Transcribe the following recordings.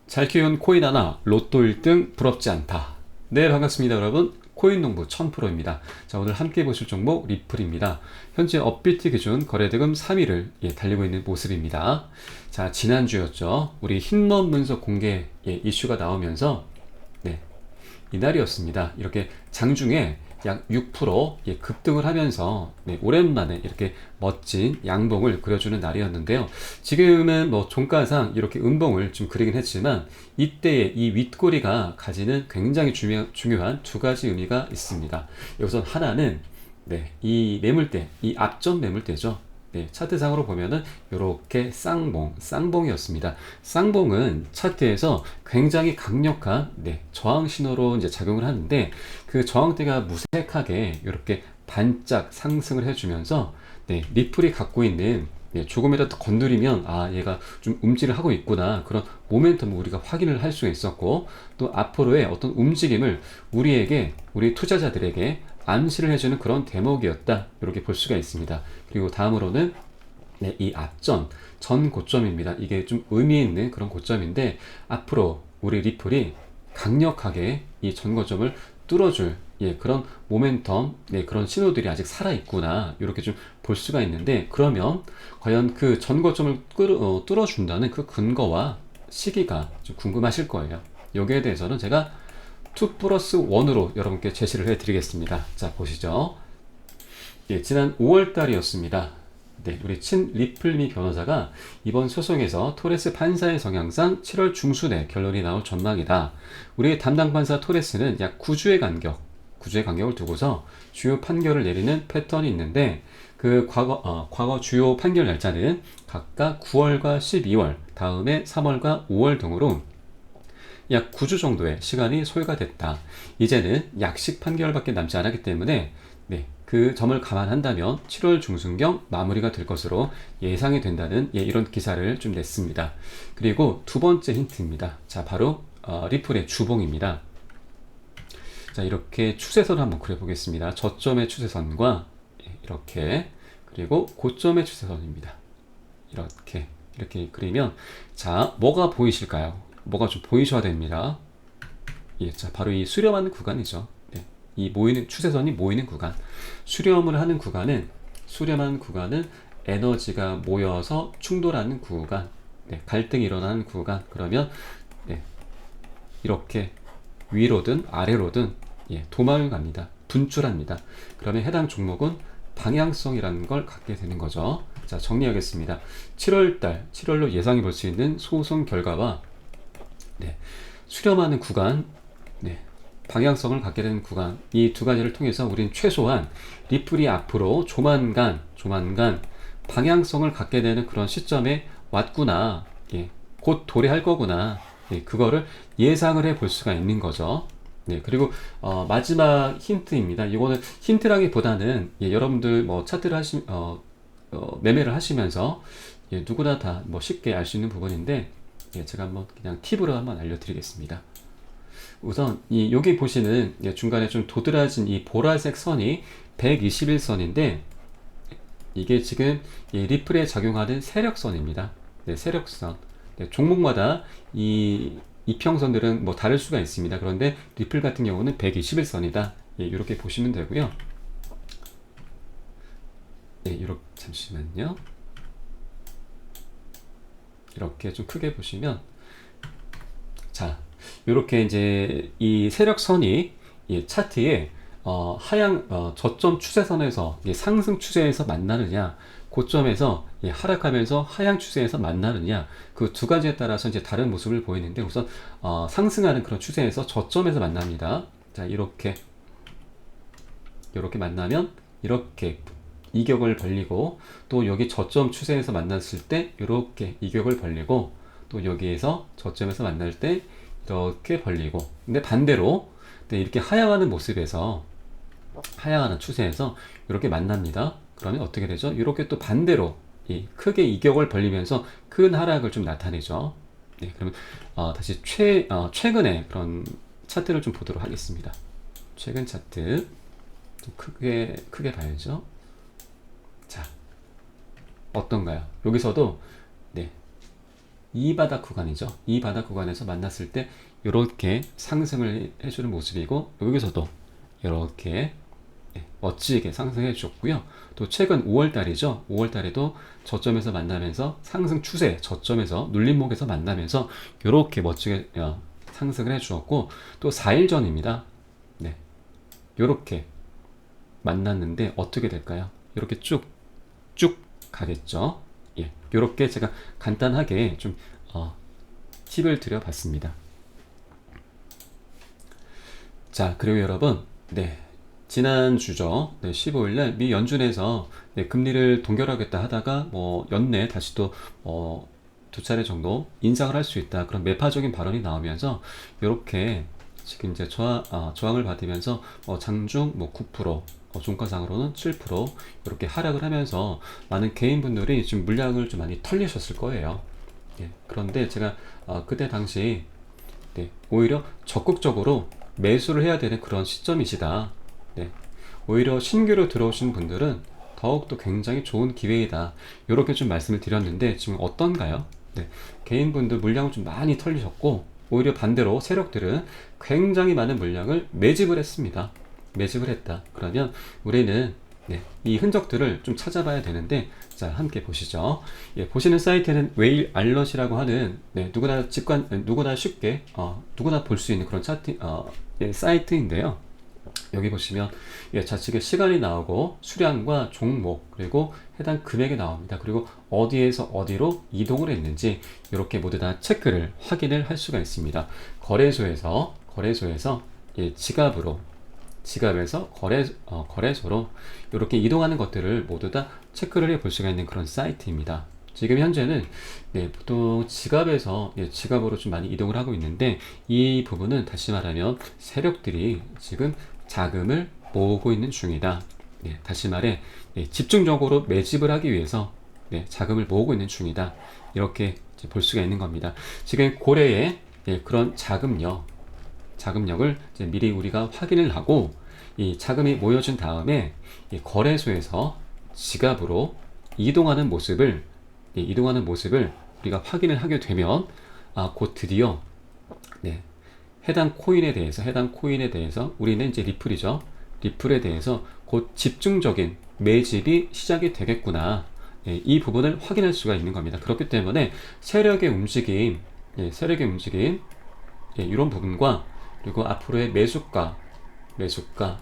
잘 키운 코인 하나, 로또 1등 부럽지 않다. 네, 반갑습니다, 여러분. 코인 농부 1000%입니다. 자, 오늘 함께 보실 종목 리플입니다. 현재 업비트 기준 거래대금 3위를 달리고 있는 모습입니다. 자, 지난주였죠. 우리 흰먼 문서 공개 이슈가 나오면서 네, 이날이었습니다. 이렇게 장중에 약 6% 급등을 하면서 오랜만에 이렇게 멋진 양봉을 그려주는 날이었는데요. 지금은 뭐 종가상 이렇게 음봉을 좀 그리긴 했지만 이때의 이 윗꼬리가 가지는 굉장히 중요한 두 가지 의미가 있습니다. 우선 하나는 이 매물대, 이 앞전 매물대죠. 차트상으로 보면은 이렇게 쌍봉이었습니다. 쌍봉은 차트에서 굉장히 강력한 저항 신호로 이제 작용을 하는데 그 저항대가 무색하게 이렇게 반짝 상승을 해주면서 리플이 갖고 있는 조금이라도 건드리면 얘가 좀 움직임을 하고 있구나, 그런 모멘텀을 우리가 확인을 할 수가 있었고, 또 앞으로의 어떤 움직임을 우리 투자자들에게 암시를 해주는 그런 대목이었다, 이렇게 볼 수가 있습니다. 그리고 다음으로는 이 전 고점입니다. 이게 좀 의미 있는 그런 고점인데 앞으로 우리 리플이 강력하게 이 전 고점을 뚫어줄 그런 모멘텀, 그런 신호들이 아직 살아있구나, 이렇게 좀 볼 수가 있는데, 그러면 과연 그 전 고점을 뚫어준다는 그 근거와 시기가 좀 궁금하실 거예요. 여기에 대해서는 제가 2 플러스 1으로 여러분께 제시를 해드리겠습니다. 자, 보시죠. 지난 5월 달이었습니다. 우리 리플미 변호사가 이번 소송에서 토레스 판사의 성향상 7월 중순에 결론이 나올 전망이다. 우리 담당 판사 토레스는 약 9주의 간격을 두고서 주요 판결을 내리는 패턴이 있는데, 그 과거 주요 판결 날짜는 각각 9월과 12월, 다음에 3월과 5월 등으로 약 9주 정도의 시간이 소요가 됐다. 이제는 약식 판결밖에 남지 않았기 때문에 그 점을 감안한다면 7월 중순경 마무리가 될 것으로 예상이 된다는 이런 기사를 좀 냈습니다. 그리고 두 번째 힌트입니다. 자, 바로 리플의 주봉입니다. 자, 이렇게 추세선을 한번 그려보겠습니다. 저점의 추세선과 이렇게, 그리고 고점의 추세선입니다. 이렇게 그리면, 자, 뭐가 보이실까요? 뭐가 좀 보이셔야 됩니다. 자, 바로 이 수렴하는 구간이죠. 이 추세선이 모이는 구간, 수렴을 하는 구간은 에너지가 모여서 충돌하는 구간, 갈등이 일어나는 구간. 그러면 이렇게 위로든 아래로든 도망을 갑니다. 분출합니다. 그러면 해당 종목은 방향성이라는 걸 갖게 되는 거죠. 자, 정리하겠습니다. 7월로 예상해 볼 수 있는 소송 결과와 수렴하는 구간, 방향성을 갖게 되는 구간, 이 두 가지를 통해서 우리는 최소한 리플이 앞으로 조만간 방향성을 갖게 되는 그런 시점에 왔구나, 곧 도래할 거구나, 그거를 예상을 해 볼 수가 있는 거죠. 그리고 마지막 힌트입니다. 이거는 힌트라기보다는 여러분들 뭐 차트를 매매를 하시면서 누구나 다 뭐 쉽게 알 수 있는 부분인데, 제가 한번 그냥 팁으로 한번 알려드리겠습니다. 우선 여기 보시는 중간에 좀 도드라진 이 보라색 선이 121선인데 이게 지금 리플에 작용하는 세력선입니다. 세력선. 종목마다 이 이평선들은 뭐 다를 수가 있습니다. 그런데 리플 같은 경우는 121선이다. 이렇게 보시면 되고요. 이렇게, 잠시만요. 이렇게 좀 크게 보시면, 자, 이렇게 이제 이 세력선이 차트에 하향 저점 추세선에서 상승 추세에서 만나느냐, 고점에서 하락하면서 하향 추세에서 만나느냐, 그 두 가지에 따라서 이제 다른 모습을 보이는데, 우선 상승하는 그런 추세에서 저점에서 만납니다. 자, 이렇게 만나면 이렇게 이격을 벌리고, 또 여기 저점 추세에서 만났을 때 이렇게 이격을 벌리고, 또 여기에서 저점에서 만날 때 이렇게 벌리고, 근데 반대로 이렇게 하향하는 모습에서, 하향하는 추세에서 이렇게 만납니다. 그러면 어떻게 되죠? 이렇게 또 반대로 크게 이격을 벌리면서 큰 하락을 좀 나타내죠. 그러면 다시 최근에 그런 차트를 좀 보도록 하겠습니다. 최근 차트 좀 크게 봐야죠. 자, 어떤가요? 여기서도 이 바닥 구간이죠. 이 바닥 구간에서 만났을 때 이렇게 상승을 해주는 모습이고, 여기서도 이렇게 멋지게 상승해 주셨고요. 또 최근 5월 달이죠. 5월 달에도 저점에서 만나면서 상승 추세, 저점에서 눌림목에서 만나면서 이렇게 멋지게 상승을 해 주었고, 또 4일 전입니다. 네. 이렇게 만났는데 어떻게 될까요? 이렇게 쭉 가겠죠. 예. 이렇게 제가 간단하게 좀 팁을 드려봤습니다. 자, 그리고 여러분, 네. 지난주죠. 네, 15일날 미 연준에서 금리를 동결하겠다 하다가 연내 다시 또 두 차례 정도 인상을 할 수 있다. 그런 매파적인 발언이 나오면서 이렇게 지금 이제 저항을 받으면서 장중 9%, 종가상으로는 7% 이렇게 하락을 하면서 많은 개인분들이 지금 물량을 좀 많이 털리셨을 거예요. 예, 그런데 제가 그때 당시 오히려 적극적으로 매수를 해야 되는 그런 시점이시다. 네, 오히려 신규로 들어오신 분들은 더욱더 굉장히 좋은 기회이다. 이렇게 좀 말씀을 드렸는데 지금 어떤가요? 네, 개인분들 물량을 좀 많이 털리셨고, 오히려 반대로 세력들은 굉장히 많은 물량을 매집을 했습니다. 매집을 했다. 그러면 우리는 이 흔적들을 좀 찾아봐야 되는데, 자, 함께 보시죠. 예, 보시는 사이트는 웨일 알럿이라고 하는 누구나 쉽게 누구나 볼 수 있는 그런 차트 사이트인데요. 여기 보시면 좌측에 시간이 나오고 수량과 종목 그리고 해당 금액이 나옵니다. 그리고 어디에서 어디로 이동을 했는지 이렇게 모두 다 체크를 확인을 할 수가 있습니다. 거래소에서 지갑에서 거래소로 이렇게 이동하는 것들을 모두 다 체크를 해 볼 수가 있는 그런 사이트입니다. 지금 현재는 보통 지갑으로 좀 많이 이동을 하고 있는데, 이 부분은 다시 말하면 세력들이 지금 자금을 모으고 있는 중이다. 다시 말해 집중적으로 매집을 하기 위해서 자금을 모으고 있는 중이다. 이렇게 볼 수가 있는 겁니다. 지금 고래의 그런 자금력을 이제 미리 우리가 확인을 하고, 이 자금이 모여진 다음에 이 거래소에서 지갑으로 이동하는 모습을 우리가 확인을 하게 되면 곧 드디어 해당 코인에 대해서 우리는 이제 리플이죠. 리플에 대해서 곧 집중적인 매집이 시작이 되겠구나. 이 부분을 확인할 수가 있는 겁니다. 그렇기 때문에 세력의 움직임, 이런 부분과 그리고 앞으로의 매수가,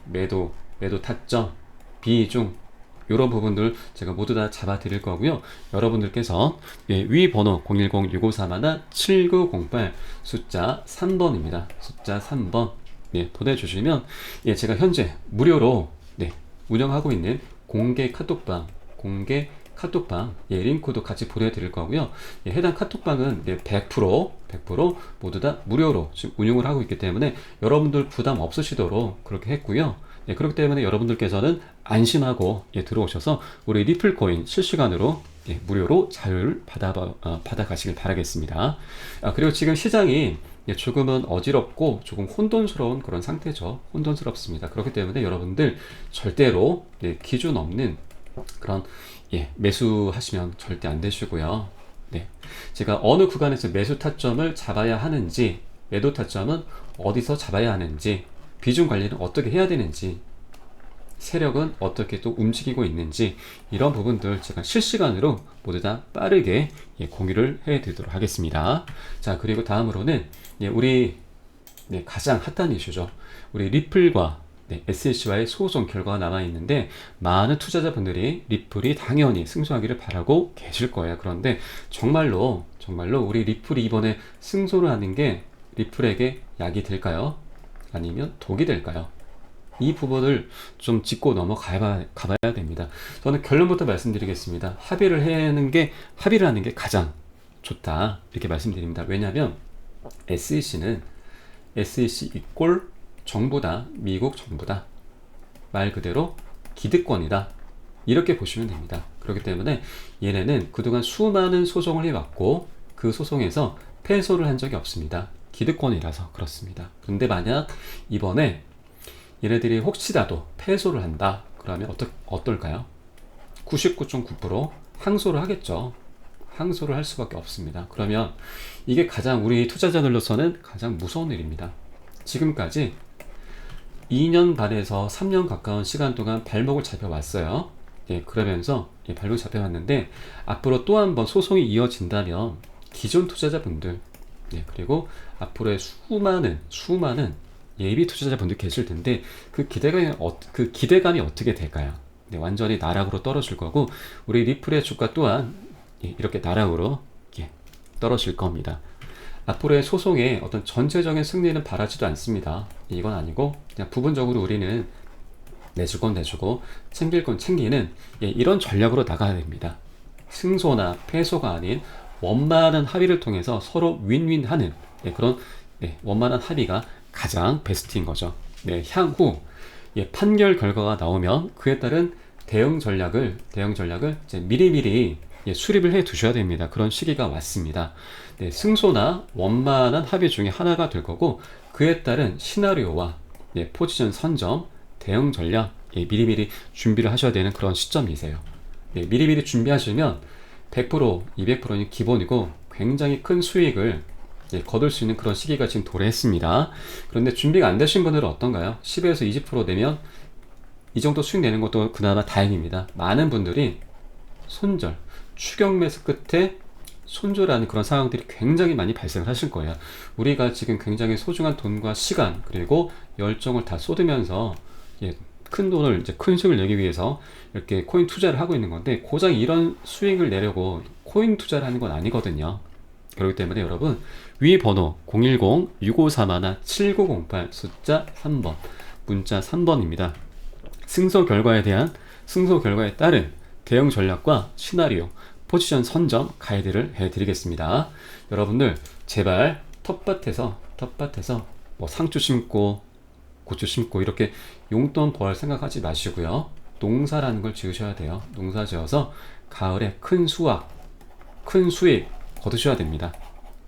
매도 타점, 비중, 이런 부분들 제가 모두 다 잡아 드릴 거고요. 여러분들께서 위 번호 010-6541-7908 숫자 3번입니다. 숫자 3번 보내주시면 제가 현재 무료로 운영하고 있는 공개 카톡방 링크도 같이 보내드릴 거고요. 해당 카톡방은 100% 모두 다 무료로 지금 운영을 하고 있기 때문에 여러분들 부담 없으시도록 그렇게 했고요. 그렇기 때문에 여러분들께서는 안심하고 들어오셔서 우리 리플코인 실시간으로 무료로 자유를 받아가시길 바라겠습니다. 그리고 지금 시장이 조금은 어지럽고 조금 혼돈스러운 그런 상태죠. 혼돈스럽습니다. 그렇기 때문에 여러분들 절대로 기준 없는 그런 매수하시면 절대 안 되시고요. 제가 어느 구간에서 매수 타점을 잡아야 하는지, 매도 타점은 어디서 잡아야 하는지, 비중 관리는 어떻게 해야 되는지, 세력은 어떻게 또 움직이고 있는지, 이런 부분들 제가 실시간으로 모두 다 빠르게 공유를 해드리도록 하겠습니다. 자, 그리고 다음으로는 우리 가장 핫한 이슈죠. 우리 리플과 SEC와의 소송 결과가 남아있는데, 많은 투자자분들이 리플이 당연히 승소하기를 바라고 계실 거예요. 그런데 정말로 우리 리플이 이번에 승소를 하는 게 리플에게 약이 될까요? 아니면 독이 될까요? 이 부분을 좀 짚고 가봐야 됩니다. 저는 결론부터 말씀드리겠습니다. 합의를 하는 게 가장 좋다, 이렇게 말씀드립니다. 왜냐하면 SEC 이꼴 정부다, 미국 정부다, 말 그대로 기득권이다, 이렇게 보시면 됩니다. 그렇기 때문에 얘네는 그동안 수많은 소송을 해왔고 그 소송에서 패소를 한 적이 없습니다. 기득권이라서 그렇습니다. 근데 만약 이번에 얘네들이 혹시라도 패소를 한다 그러면 어떨까요? 99.9% 항소를 하겠죠. 항소를 할 수밖에 없습니다. 그러면 이게 가장 우리 투자자들로서는 가장 무서운 일입니다. 지금까지 2년 반에서 3년 가까운 시간 동안 발목을 잡혀왔어요. 예, 그러면서 발목을 잡혀왔는데 앞으로 또 한 번 소송이 이어진다면 기존 투자자분들, 예, 그리고 앞으로의 수많은 예비 투자자분들 계실 텐데 그 기대감이 어떻게 될까요? 네, 완전히 나락으로 떨어질 거고 우리 리플의 주가 또한 이렇게 나락으로 떨어질 겁니다. 앞으로의 소송의 어떤 전체적인 승리는 바라지도 않습니다. 이건 아니고 그냥 부분적으로 우리는 내줄 건 내주고 챙길 건 챙기는 이런 전략으로 나가야 됩니다. 승소나 패소가 아닌 원만한 합의를 통해서 서로 윈윈하는 그런 원만한 합의가 가장 베스트인 거죠. 네, 향후 판결 결과가 나오면 그에 따른 대응 전략을 이제 미리미리 수립을 해 두셔야 됩니다. 그런 시기가 왔습니다. 네, 승소나 원만한 합의 중에 하나가 될 거고 그에 따른 시나리오와 포지션 선점, 대응 전략 미리미리 준비를 하셔야 되는 그런 시점이세요. 미리미리 준비하시면 100%, 200%는 기본이고 굉장히 큰 수익을 거둘 수 있는 그런 시기가 지금 도래했습니다. 그런데 준비가 안 되신 분들은 어떤가요? 10에서 20% 내면 이 정도 수익 내는 것도 그나마 다행입니다. 많은 분들이 추격 매수 끝에 손절하는 그런 상황들이 굉장히 많이 발생을 하실 거예요. 우리가 지금 굉장히 소중한 돈과 시간 그리고 열정을 다 쏟으면서 큰 돈을 큰 수익을 내기 위해서 이렇게 코인 투자를 하고 있는 건데 고작 이런 수익을 내려고 코인 투자를 하는 건 아니거든요. 그렇기 때문에 여러분 위 번호 010-6531-7908 숫자 3번 문자 3번입니다. 승소 결과에 따른 대응 전략과 시나리오, 포지션 선점 가이드를 해드리겠습니다. 여러분들 제발 텃밭에서 뭐 상추 심고 고추 심고 이렇게 용돈 벌 생각하지 마시고요. 농사라는 걸 지으셔야 돼요. 농사 지어서 가을에 큰 수익 거두셔야 됩니다.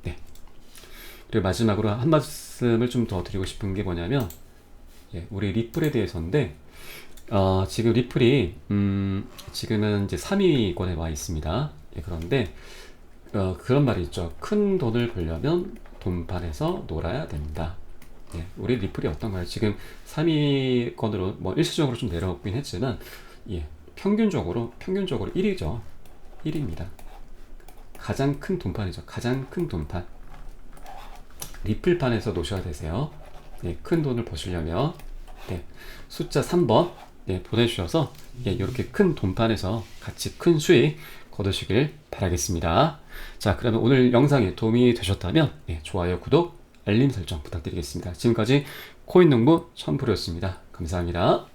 네. 그리고 마지막으로 한 말씀을 좀 더 드리고 싶은 게 뭐냐면 우리 리플에 대해서인데 지금 리플이 지금은 이제 3위권에 와 있습니다. 그런데 그런 말이 있죠. 큰 돈을 벌려면 돈판에서 놀아야 된다. 우리 리플이 어떤가요? 지금 3위권으로 뭐 일시적으로 좀 내려오긴 했지만 평균적으로 1위죠. 1위입니다. 가장 큰 돈판이죠. 가장 큰 돈판. 리플판에서 노셔야 되세요. 큰 돈을 버시려면 숫자 3번 보내주셔서 이렇게 큰 돈판에서 같이 큰 수익 거두시길 바라겠습니다. 자, 그러면 오늘 영상이 도움이 되셨다면 좋아요, 구독, 알림 설정 부탁드리겠습니다. 지금까지 코인농부 천프로였습니다. 감사합니다.